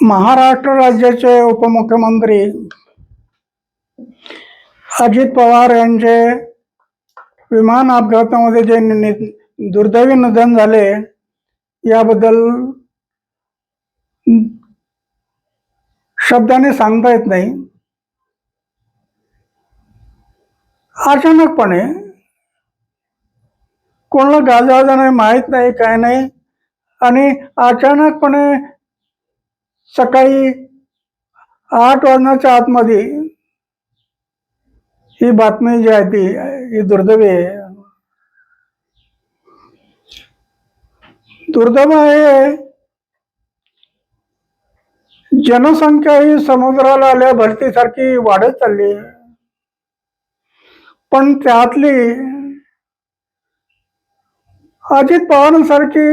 महाराष्ट्र राज्याचे उपमुख्यमंत्री अजित पवार यांचे विमान अपघातामध्ये जे दुर्दैवी निधन झाले याबद्दल शब्दाने सांगता येत नाही. अचानकपणे कोणाला गाजावाजा नाही, माहीत नाही, काय नाही, आणि अचानकपणे सकाळी 8 वाजण्याच्या आतमध्ये ही बातमी जी आहे ही दुर्दैवी आहे. दुर्दैव आहे. जनसंख्या ही समुद्राला आल्या भरतीसारखी वाढत चालली आहे, पण त्यातली अजित पवारांसारखी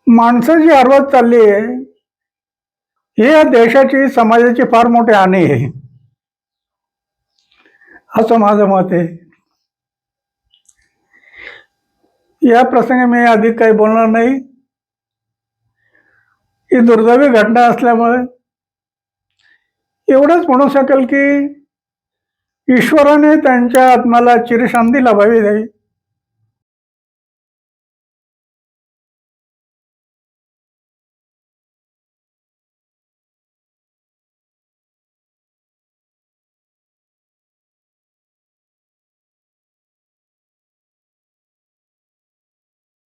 माणसं जी हरवत चालली आहे ही या देशाची, समाजाची फार मोठी हानी आहे, असं माझं मत आहे. या प्रसंगी मी अधिक काही बोलणार नाही. ही दुर्दैवी घटना असल्यामुळे एवढंच म्हणू शकेल की ईश्वराने त्यांच्या आत्म्याला चिरशांती लाभावी.